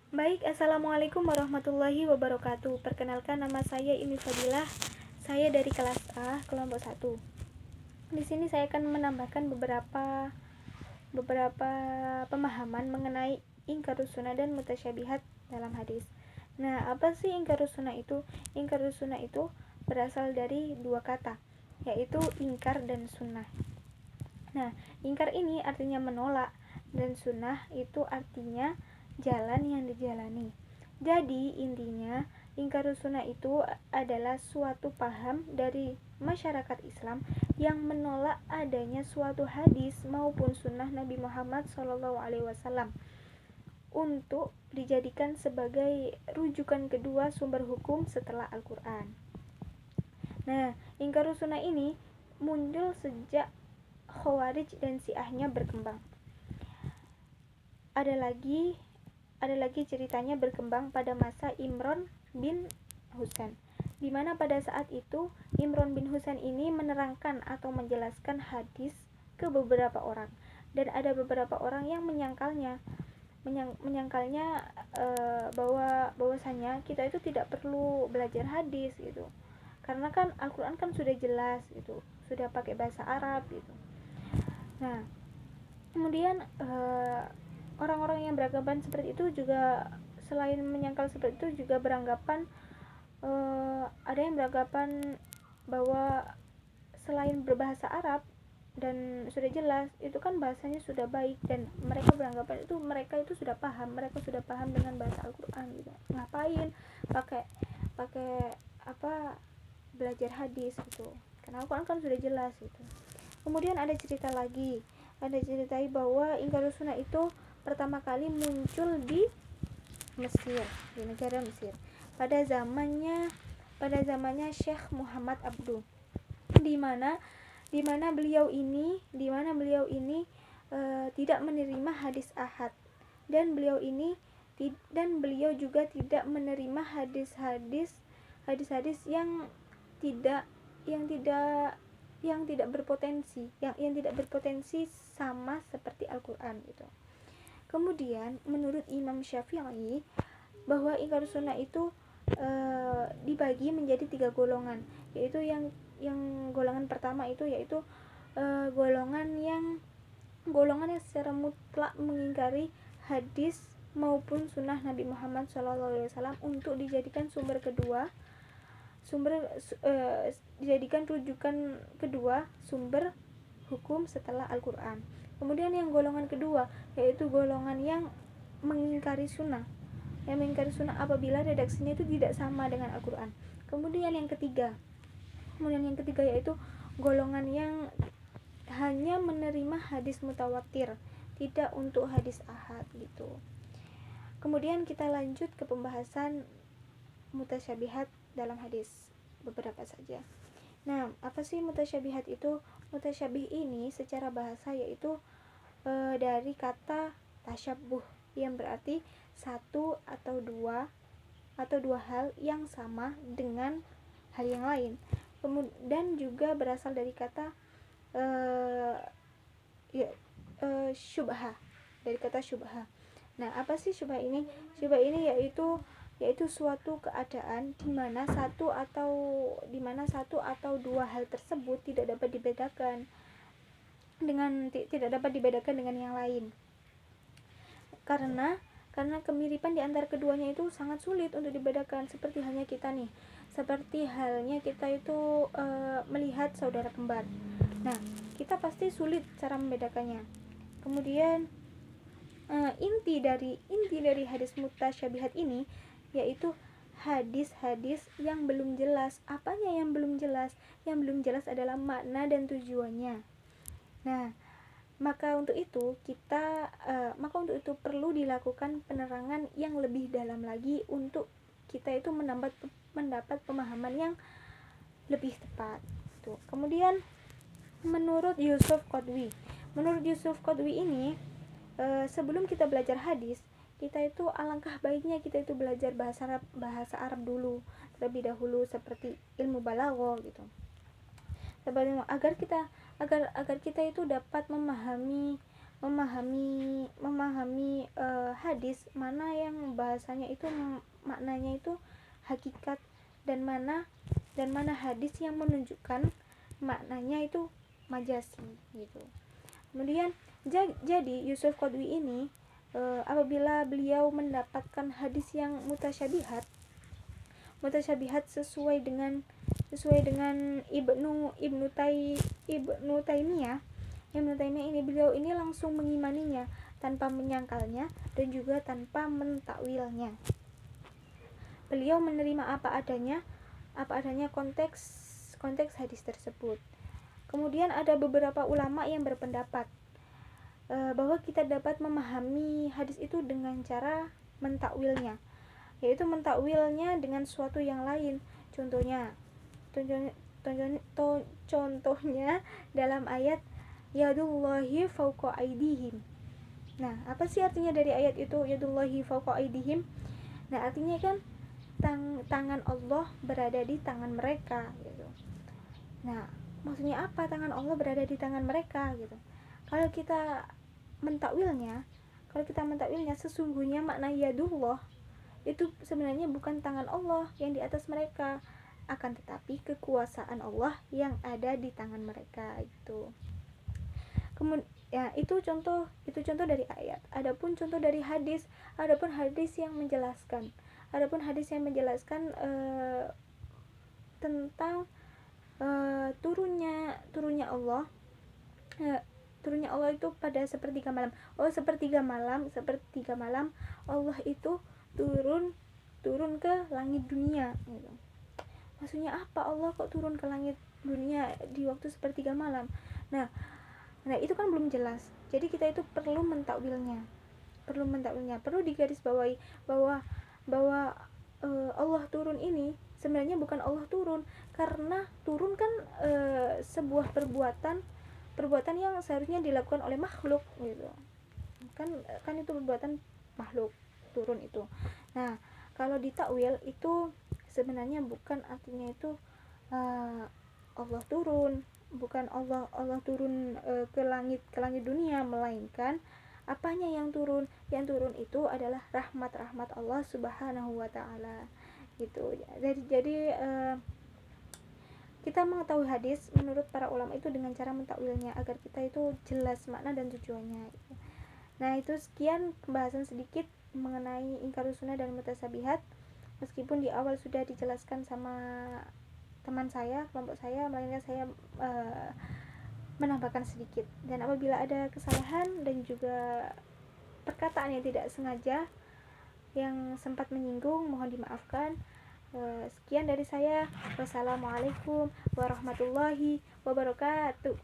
Baik, assalamualaikum warahmatullahi wabarakatuh. Perkenalkan, nama saya Imi Fadilah. Saya dari kelas A, kelompok 1. Di sini saya akan menambahkan beberapa pemahaman mengenai ingkarus sunnah dan mutasyabihat dalam hadis. Nah, apa sih ingkarus sunnah itu? Ingkarus sunnah itu berasal dari dua kata, yaitu ingkar dan sunnah. Nah, ingkar ini artinya menolak, dan sunnah itu artinya jalan yang dijalani. Jadi intinya ingkarus sunnah itu adalah suatu paham dari masyarakat Islam yang menolak adanya suatu hadis maupun sunnah Nabi Muhammad SAW untuk dijadikan sebagai rujukan kedua sumber hukum setelah Al-Quran. Nah, ingkarus sunnah ini muncul sejak Khawarij dan Syiahnya berkembang. Ada lagi ceritanya berkembang pada masa Imron bin Husain, di mana pada saat itu Imron bin Husain ini menerangkan atau menjelaskan hadis ke beberapa orang, dan ada beberapa orang yang menyangkalnya bahwasanya kita itu tidak perlu belajar hadis gitu, karena kan Al-Quran kan sudah jelas gitu, sudah pakai bahasa Arab gitu. Nah, kemudian orang-orang yang beranggapan seperti itu juga, selain menyangkal seperti itu, juga beranggapan ada yang beranggapan bahwa selain berbahasa Arab dan sudah jelas, itu kan bahasanya sudah baik, dan mereka beranggapan itu mereka sudah paham dengan bahasa Al-Quran gitu. Ngapain pakai pakai apa belajar hadis gitu, karena Al-Quran kan sudah jelas gitu. Kemudian ada ceritai bahwa ingkarus sunnah itu pertama kali muncul di Mesir, di negara Mesir, pada zamannya Syekh Muhammad Abduh, di mana beliau ini tidak menerima hadis ahad, dan beliau juga tidak menerima hadis-hadis yang tidak tidak berpotensi sama seperti Al-Quran gitu. Kemudian menurut Imam Syafi'i, bahwa ingkarus sunnah itu dibagi menjadi 3 golongan, yaitu yang golongan pertama itu yaitu golongan yang secara mutlak mengingkari hadis maupun sunnah Nabi Muhammad SAW untuk dijadikan dijadikan rujukan kedua sumber hukum setelah Al-Quran. Kemudian yang golongan kedua yaitu golongan yang mengingkari sunnah apabila redaksinya itu tidak sama dengan Al-Quran. Kemudian yang ketiga yaitu golongan yang hanya menerima hadis mutawatir, tidak untuk hadis ahad gitu. Kemudian kita lanjut ke pembahasan mutasyabihat dalam hadis, beberapa saja. Nah, apa sih mutasyabihat itu? Mutasyabih ini secara bahasa yaitu dari kata tasyabuh, yang berarti satu atau dua hal yang sama dengan hal yang lain. Dan juga berasal dari kata syubhah, dari kata syubhah. Nah, apa sih syubhah ini? Syubhah ini yaitu suatu keadaan di mana satu atau dua hal tersebut tidak dapat dibedakan dengan yang lain, karena kemiripan di antara keduanya itu sangat sulit untuk dibedakan, seperti halnya kita itu melihat saudara kembar. Nah, kita pasti sulit cara membedakannya. Kemudian inti dari hadis mutasyabihat ini yaitu hadis-hadis yang belum jelas. Apanya yang belum jelas? Yang belum jelas adalah makna dan tujuannya. Nah, maka untuk itu perlu dilakukan penerangan yang lebih dalam lagi untuk kita itu mendapat pemahaman yang lebih tepat. Tuh. Kemudian menurut Yusuf Qadwi ini, sebelum kita belajar hadis, kita itu alangkah baiknya kita itu belajar bahasa Arab dulu terlebih dahulu, seperti ilmu balaghah gitu. Agar kita itu dapat memahami memahami hadis mana yang bahasanya itu maknanya itu hakikat, dan mana hadis yang menunjukkan maknanya itu majasi gitu. Kemudian jadi Yusuf Qadwi ini apabila beliau mendapatkan hadis yang mutasyabihat sesuai dengan Ibnu Taimiyah ini, beliau ini langsung mengimaninya tanpa menyangkalnya dan juga tanpa mentakwilnya. Beliau menerima apa adanya konteks hadis tersebut. Kemudian ada beberapa ulama yang berpendapat bahwa kita dapat memahami hadis itu dengan cara mentakwilnya, yaitu mentakwilnya dengan suatu yang lain. Contohnya dalam ayat yadullahi fauqa aidihim. Nah, apa sih artinya dari ayat itu yadullahi fauqa aidihim? Nah, artinya kan tangan Allah berada di tangan mereka gitu. Nah, maksudnya apa tangan Allah berada di tangan mereka gitu? Kalau kita mentakwilnya sesungguhnya makna yadullah itu sebenarnya bukan tangan Allah yang di atas mereka, akan tetapi kekuasaan Allah yang ada di tangan mereka itu. Kemudian ya, itu contoh dari ayat. Adapun contoh dari hadis, hadis yang menjelaskan tentang turunnya Allah itu pada sepertiga malam. Sepertiga malam Allah itu turun ke langit dunia gitu. Maksudnya apa Allah kok turun ke langit dunia di waktu sepertiga malam? Nah itu kan belum jelas. Jadi kita itu perlu mentakwilnya. Perlu digarisbawahi bahwa Allah turun ini sebenarnya bukan Allah turun, karena turun kan sebuah perbuatan yang seharusnya dilakukan oleh makhluk gitu. Kan itu perbuatan makhluk turun itu. Nah, kalau ditakwil itu sebenarnya bukan artinya itu Allah turun, bukan Allah turun ke langit dunia, melainkan apanya yang turun itu adalah rahmat Allah Subhanahu wa taala gitu. Jadi kita mengetahui hadis menurut para ulama itu dengan cara mentakwilnya agar kita itu jelas makna dan tujuannya gitu. Nah, itu sekian pembahasan sedikit mengenai ingkarus sunnah dan mutasabihat. Meskipun di awal sudah dijelaskan sama teman saya, kelompok saya, melainkan saya menambahkan sedikit. Dan apabila ada kesalahan dan juga perkataan yang tidak sengaja yang sempat menyinggung, mohon dimaafkan. Sekian dari saya. Wassalamualaikum warahmatullahi wabarakatuh.